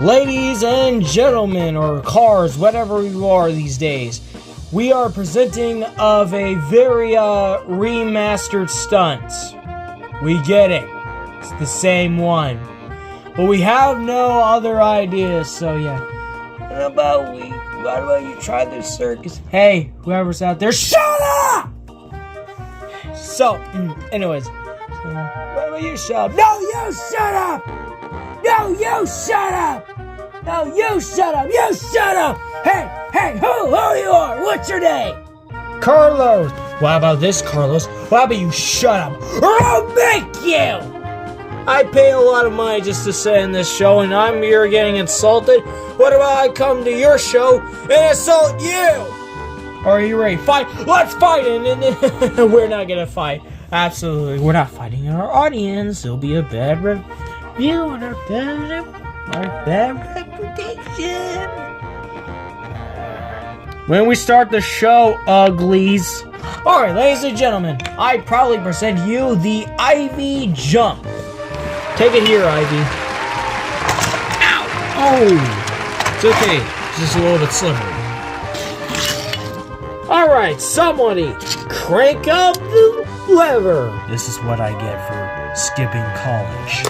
Ladies and gentlemen, or cars, whatever you are these days, we are presenting of a very remastered stunt. We get it. It's the same one. But we have no other ideas, so yeah. What about you try this circus? Hey, whoever's out there, shut up! So, anyways. What about you shut up? No, you shut up! No, you shut up! No, you shut up! You shut up! Hey, who you are? What's your name? Carlos! What about this, Carlos? What about you shut up? Or I'll make you! I pay a lot of money just to sit in this show, and I'm here getting insulted. What about I come to your show and insult you? Are you ready? Fight! Let's fight! And we're not gonna fight. Absolutely, we're not fighting our audience. It'll be a bad review and our bad reputation. When we start the show, uglies. Alright, ladies and gentlemen, I proudly present you the Ivy Jump. Take it here, Ivy. Ow! Oh! It's okay. It's just a little bit slippery. Alright, somebody crank up the lever. This is what I get for skipping college.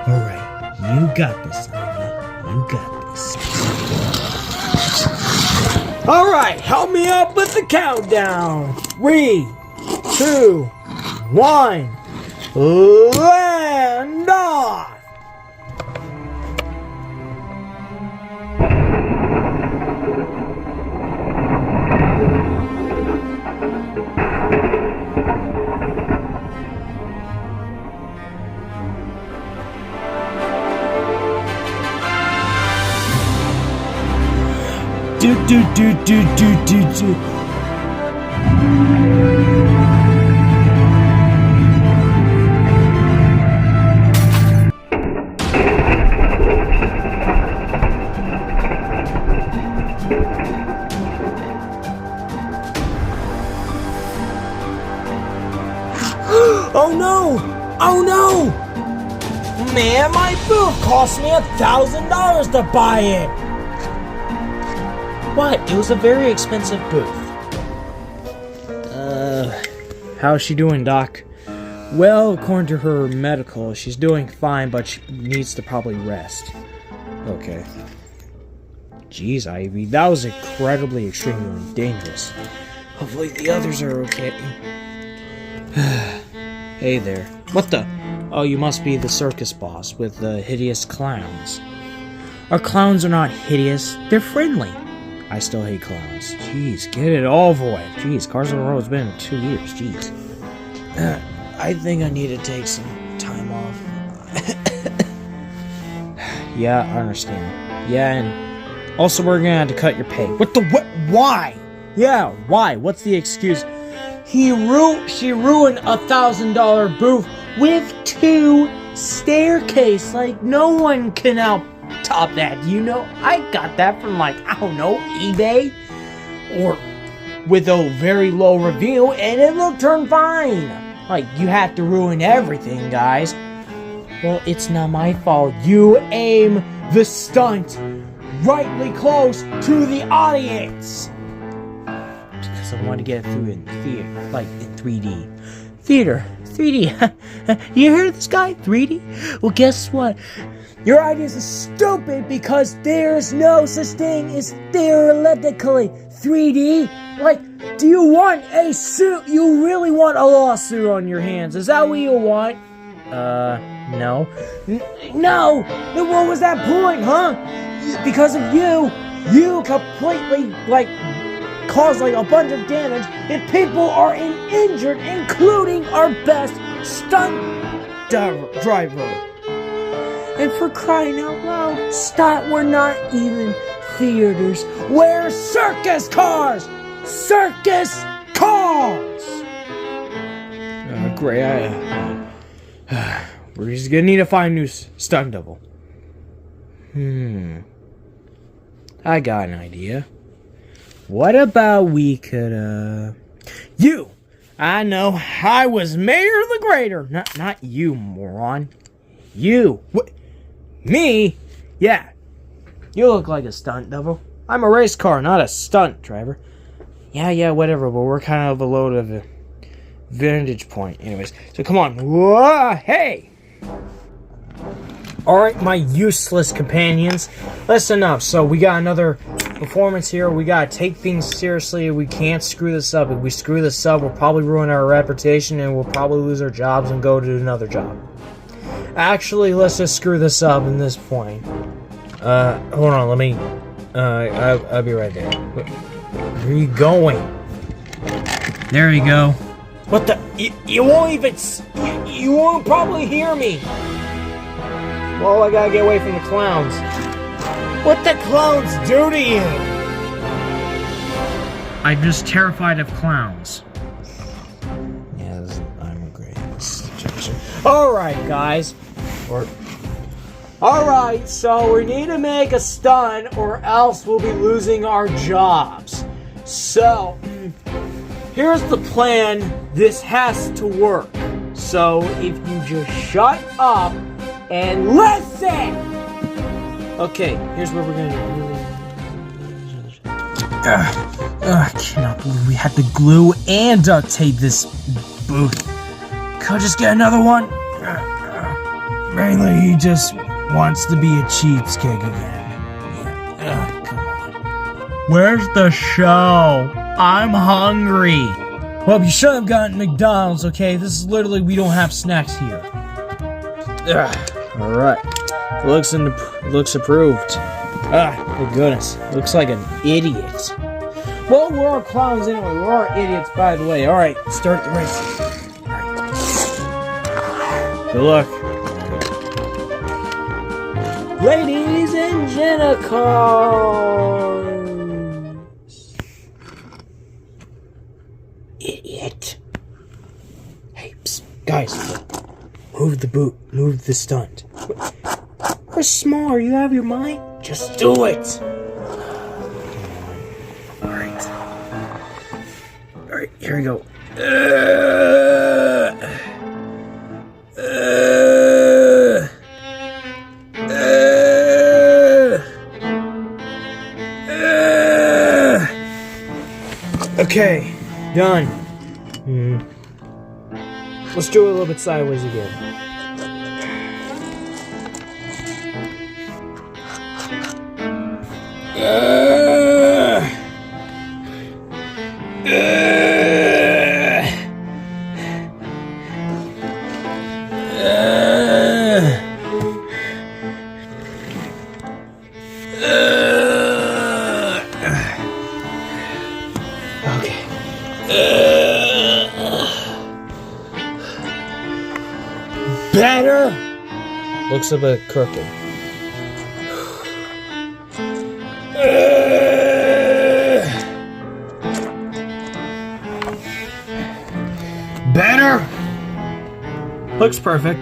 Alright, you got this, Ivy. You got this. Alright, help me up with the countdown. 3, 2, 1. Land off! Do. Oh no! Oh no! Man, my booth cost me $1,000 to buy it! What? It was a very expensive booth. How's she doing, Doc? Well, according to her medical, she's doing fine, but she needs to probably rest. Okay. Jeez, Ivy, that was incredibly, extremely dangerous. Hopefully the others are okay. Hey there. What the? Oh, you must be the circus boss with the hideous clowns. Our clowns are not hideous. They're friendly. I still hate clowns. Jeez, get it over with. Jeez, Cars on the Road's been 2 years. Jeez. I think I need to take some time off. Yeah, I understand. Yeah, and also we're gonna have to cut your pay. What? Why? Yeah, why? What's the excuse? She ruined $1,000 booth with 2 staircases. Like, no one can top that. You know, I got that from, like, I don't know, eBay, or with a very low review, and it turned fine. Like, you have to ruin everything, guys. Well, it's not my fault. You aim the stunt rightly close to the audience. Because I want to get it through in theater, like in 3D. Theater, 3D. You hear this guy? 3D? Well, guess what? Your ideas are stupid because there's no such thing as theoretically 3D. Like, do you want a suit? You really want a lawsuit on your hands? Is that what you want? No. No! Then what was that point, huh? Because of you completely, like, caused, like, a bunch of damage, and people are injured, including our best stunt driver. And for crying out loud, we're not even theaters. We're circus cars! Circus cars! Great. We're just gonna need to find a new stunt double. I got an idea. What about we could, I know, I was Mayor the Greater. Not you, moron. You? What? Me? Yeah. You look like a stunt double. I'm a race car, not a stunt driver. Yeah, whatever, but we're kind of below the vantage point. Anyways, so come on. Whoa, hey! Alright, my useless companions. Listen up. So we got another performance here. We gotta take things seriously. We can't screw this up. If we screw this up, we'll probably ruin our reputation and we'll probably lose our jobs and go to another job. Actually, let's just screw this up in this point. Hold on, let me... I'll be right there. Where are you going? There you go. What the... You won't even... You won't probably hear me. Well, I gotta get away from the clowns. What the clowns do to you? I'm just terrified of clowns. Yeah, I'm great. Alright, guys. Alright, so we need to make a stunt or else we'll be losing our jobs. So, here's the plan. This has to work. So, if you just shut up and listen! Okay, here's what we're gonna do. I cannot believe we had to glue and duct tape this booth. Could I just get another one? Mainly, he just wants to be a cheapskate again. Yeah. Come on. Where's the show? I'm hungry. Well, you should have gotten McDonald's, okay? This is literally, we don't have snacks here. Alright. Looks approved. My goodness. Looks like an idiot. Well, we're all clowns anyway. We're all idiots, by the way. Alright, start the race. Alright. Good luck. Ladies and gentlemen. Idiot. Hey, psst, guys. Move the boot. Move the stunt. We're smart. You have your mind? Just do it. Alright. Alright, here we go. Okay, done. Let's do it a little bit sideways again. Better? Looks a bit crooked. Better? Looks perfect.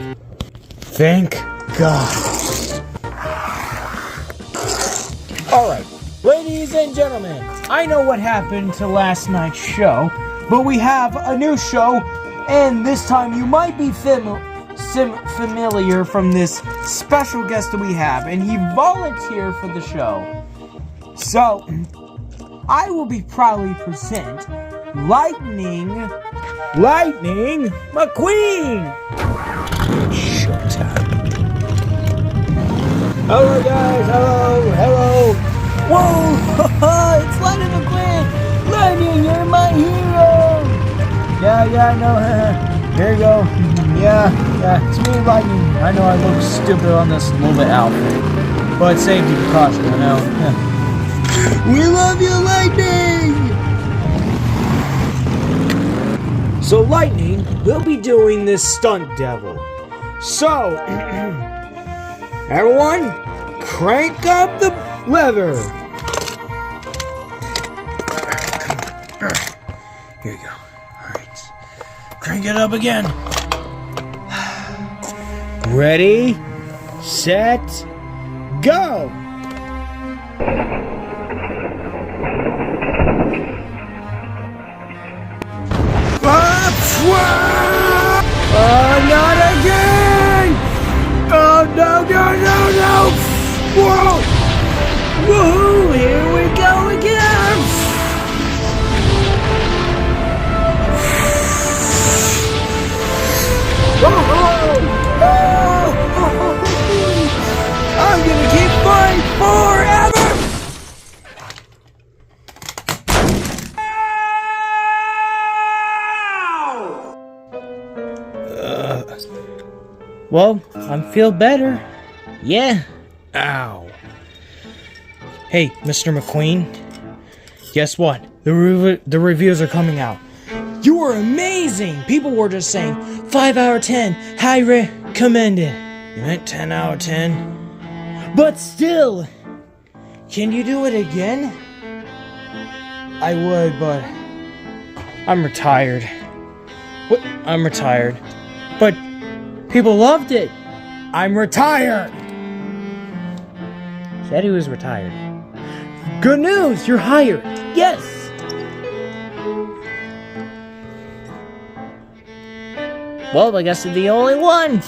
Thank God. Alright, ladies and gentlemen, I know what happened to last night's show, but we have a new show, and this time you might be familiar from this special guest that we have, and he volunteered for the show. So, I will be proudly present Lightning McQueen. Showtime. Hello guys, hello. Whoa, it's Lightning McQueen. Lightning, you're my hero. Yeah, I know. Here you go. Yeah, it's me, Lightning. I know I look stupid on this little bit outfit, but safety precaution, I know. We love you, Lightning! So, Lightning will be doing this stunt devil. So, everyone, crank up the lever. Here you go. Alright. Crank it up again. Ready, set, go! Not again! Whoa! Woohoo! Here we go again! I'm gonna keep flying forever! Well, I feel better. Yeah. Ow. Hey, Mr. McQueen. Guess what? The reviews are coming out. You were amazing! People were just saying 5 out of 10, highly recommended. You meant 10 out of 10? But still! Can you do it again? I would, but I'm retired. What? I'm retired. But people loved it. I'm retired. Said he was retired. Good news, you're hired. Yes. Well, I guess I'm the only one.